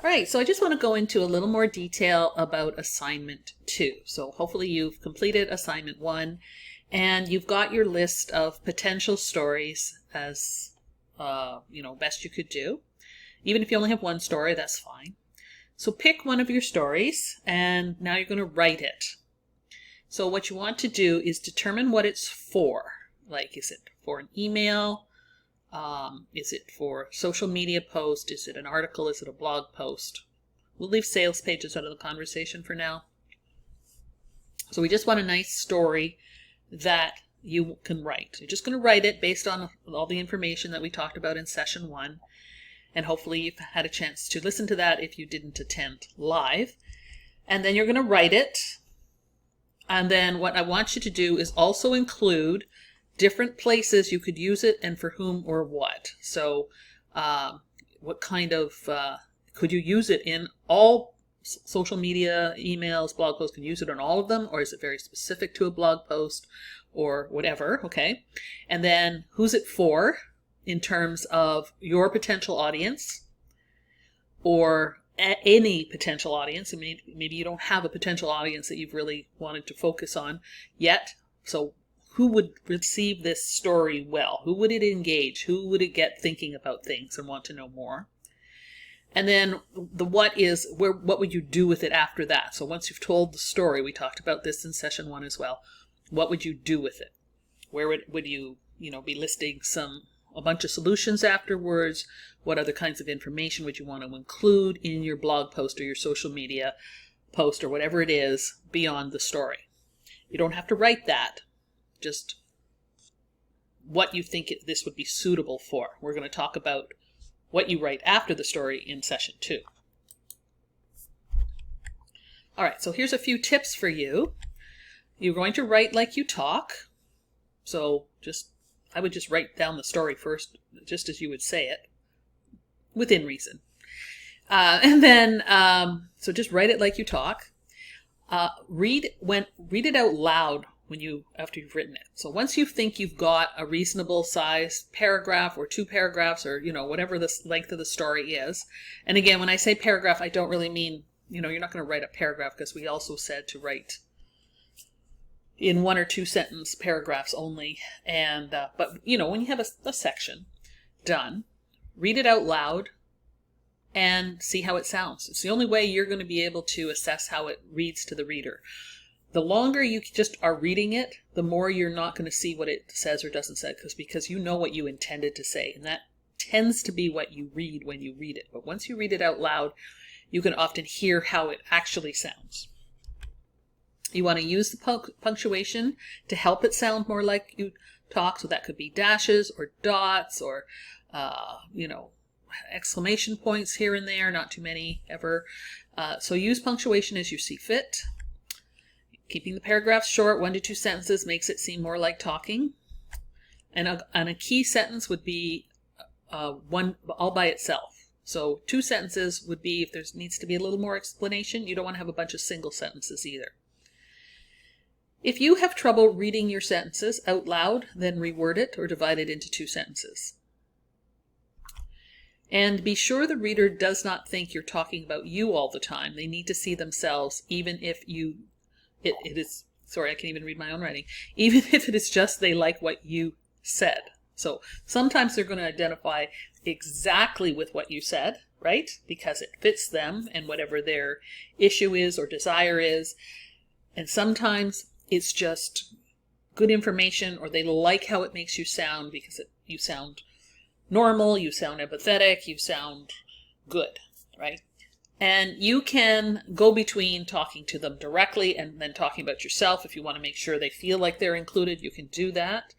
right, so I just want to go into a little more detail about assignment 2. So hopefully you've completed assignment 1 and you've got your list of potential stories as best you could do. Even if you only have one story, that's fine. So pick one of your stories and now you're going to write it. So what you want to do is determine what it's for. Like, is it for an email? Is it for social media post? Is it an article? Is it a blog post? We'll leave sales pages out of the conversation for now. So we just want a nice story that you can write. You're just going to write it based on all the information that we talked about in session 1. And hopefully you've had a chance to listen to that if you didn't attend live. And then you're going to write it. And then what I want you to do is also include different places you could use it and for whom or what. So what kind of, could you use it in all social media, emails, blog posts? Can you use it on all of them? Or is it very specific to a blog post or whatever? Okay. And then who's it for in terms of your potential audience or any potential audience? I mean, maybe you don't have a potential audience that you've really wanted to focus on yet. So who would receive this story well? Who would it engage? Who would it get thinking about things and want to know more? And then the what is, what would you do with it after that? So once you've told the story, we talked about this in session 1 as well, what would you do with it? Where would you be listing a bunch of solutions afterwards? What other kinds of information would you want to include in your blog post or your social media post or whatever it is beyond the story? You don't have to write that. Just what you think this would be suitable for. We're going to talk about what you write after the story in session 2. All right, so here's a few tips for you. You're going to write like you talk. So I would just write down the story first, just as you would say it, within reason. And then, so just write it like you talk. Read it out loud after you've written it. So once you think you've got a reasonable sized paragraph or 2 paragraphs or, whatever the length of the story is. And again, when I say paragraph, I don't really mean, you're not going to write a paragraph because we also said to write in 1 or 2 sentence paragraphs only. And, but when you have a section done, read it out loud and see how it sounds. It's the only way you're going to be able to assess how it reads to the reader. The longer you just are reading it, the more you're not going to see what it says or doesn't say, because you know what you intended to say. And that tends to be what you read when you read it. But once you read it out loud, you can often hear how it actually sounds. You want to use the punctuation to help it sound more like you talk. So that could be dashes or dots or, exclamation points here and there, not too many ever. So use punctuation as you see fit. Keeping the paragraphs short, 1 to 2 sentences makes it seem more like talking. And a key sentence would be one all by itself. So 2 sentences would be if there needs to be a little more explanation. You don't want to have a bunch of single sentences either. If you have trouble reading your sentences out loud, then reword it or divide it into 2 sentences. And be sure the reader does not think you're talking about you all the time. They need to see themselves, even if it is, sorry, I can't even read my own writing, even if it is just they like what you said. So sometimes they're going to identify exactly with what you said, right? Because it fits them and whatever their issue is or desire is. And sometimes it's just good information, or they like how it makes you sound because you sound normal, you sound empathetic, you sound good, right? And you can go between talking to them directly and then talking about yourself. If you want to make sure they feel like they're included, you can do that.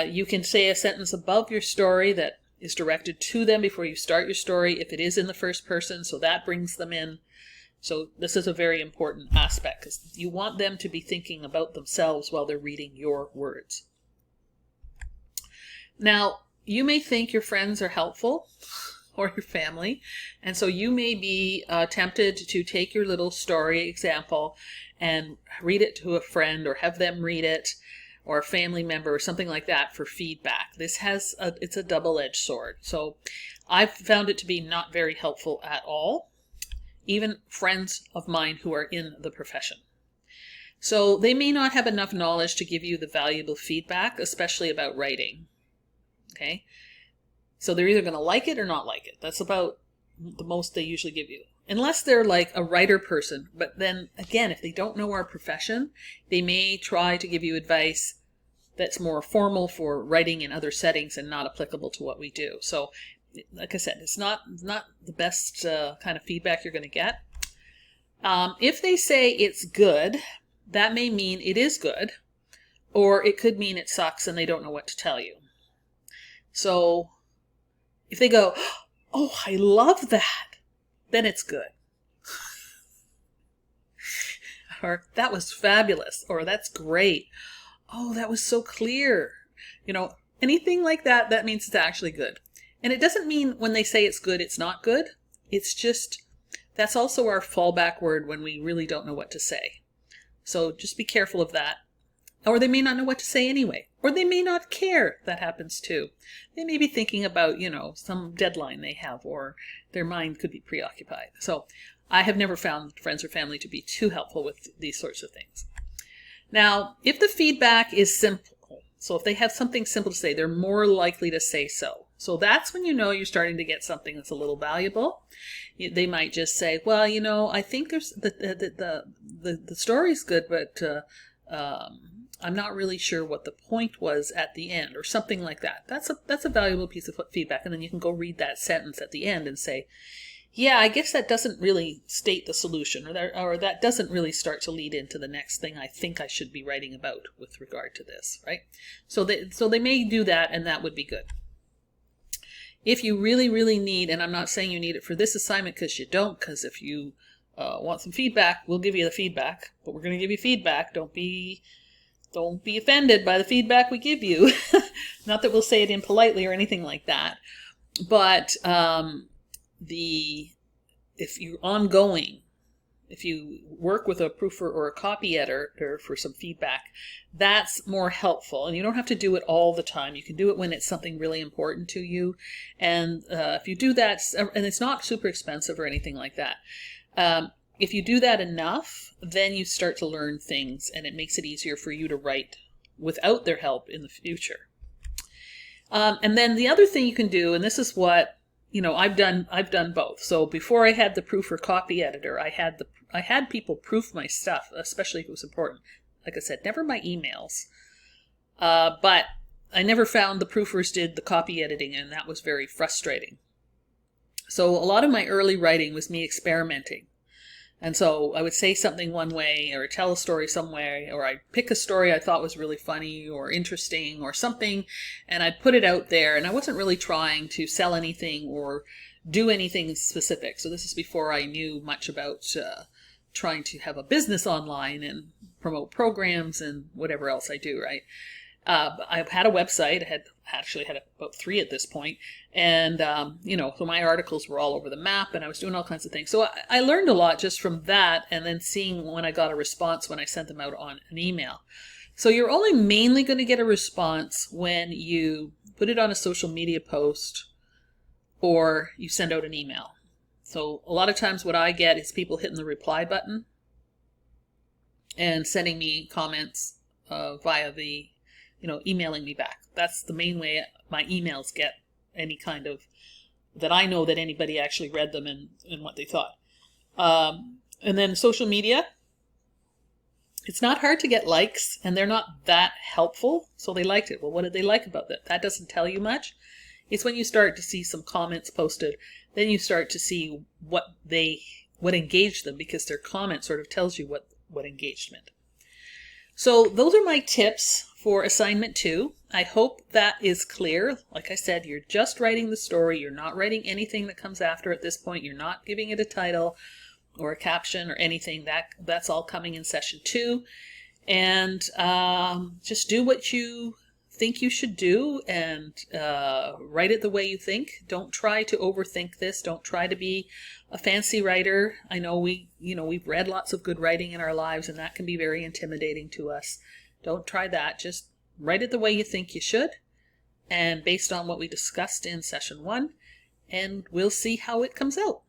You can say a sentence above your story that is directed to them before you start your story if it is in the first person, so that brings them in. So this is a very important aspect because you want them to be thinking about themselves while they're reading your words. Now, you may think your friends are helpful or your family, and so you may be tempted to take your little story example and read it to a friend or have them read it or a family member or something like that for feedback. It's a double-edged sword. So I've found it to be not very helpful at all, even friends of mine who are in the profession. So they may not have enough knowledge to give you the valuable feedback, especially about writing. Okay? So they're either going to like it or not like it. That's about the most they usually give you. Unless they're like a writer person. But then again, if they don't know our profession, they may try to give you advice that's more formal for writing in other settings and not applicable to what we do. So like I said, it's not the best kind of feedback you're going to get. If they say it's good, that may mean it is good, or it could mean it sucks and they don't know what to tell you. So if they go, oh, I love that, then it's good. Or that was fabulous, or that's great. Oh, that was so clear. Anything like that, that means it's actually good. And it doesn't mean when they say it's good, it's not good. It's just, that's also our fallback word when we really don't know what to say. So just be careful of that. Or they may not know what to say anyway. Or they may not care. That happens too. They may be thinking about, some deadline they have, or their mind could be preoccupied. So I have never found friends or family to be too helpful with these sorts of things. Now, if the feedback is simple, so if they have something simple to say, they're more likely to say so. So that's when you're starting to get something that's a little valuable. They might just say, well, I think there's the story's good, but I'm not really sure what the point was at the end, or something like that. That's a valuable piece of feedback. And then you can go read that sentence at the end and say, yeah, I guess that doesn't really state the solution, or that doesn't really start to lead into the next thing I think I should be writing about with regard to this, right? So they may do that, and that would be good. If you really, really need, and I'm not saying you need it for this assignment because you don't, because if you want some feedback, we'll give you the feedback, but we're going to give you feedback. Don't be offended by the feedback we give you. Not that we'll say it impolitely or anything like that, but if you're ongoing, if you work with a proofer or a copy editor for some feedback, that's more helpful. And you don't have to do it all the time. You can do it when it's something really important to you. And if you do that, and it's not super expensive or anything like that, if you do that enough, then you start to learn things, and it makes it easier for you to write without their help in the future. And then the other thing you can do, and this is what I've done both. So before I had the proofer copy editor, I had people proof my stuff, especially if it was important. Like I said, never my emails. But I never found the proofers did the copy editing, and that was very frustrating. So a lot of my early writing was me experimenting. And so I would say something one way, or tell a story some way, or I'd pick a story I thought was really funny or interesting or something, and I'd put it out there, and I wasn't really trying to sell anything or do anything specific. So this is before I knew much about trying to have a business online and promote programs and whatever else I do, right? I've had a website. I had about 3 at this point. And, so my articles were all over the map, and I was doing all kinds of things. So I learned a lot just from that, and then seeing when I got a response when I sent them out on an email. So you're only mainly going to get a response when you put it on a social media post or you send out an email. So a lot of times what I get is people hitting the reply button and sending me comments via the emailing me back. That's the main way my emails get any kind of, that I know that anybody actually read them and what they thought. And then social media, it's not hard to get likes, and they're not that helpful. So they liked it. Well, what did they like about that? That doesn't tell you much. It's when you start to see some comments posted, then you start to see what engaged them, because their comment sort of tells you what engagement. So those are my tips for assignment 2. I hope that is clear. Like I said, you're just writing the story. You're not writing anything that comes after at this point. You're not giving it a title or a caption or anything. That's all coming in session 2. And just do what you think you should do, and write it the way you think. Don't try to overthink this. Don't try to be a fancy writer. I know we've read lots of good writing in our lives, and that can be very intimidating to us. Don't try that. Just write it the way you think you should, and based on what we discussed in session 1, and we'll see how it comes out.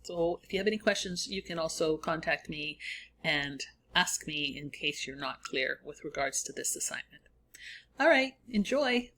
So if you have any questions, you can also contact me and ask me in case you're not clear with regards to this assignment. All right, enjoy.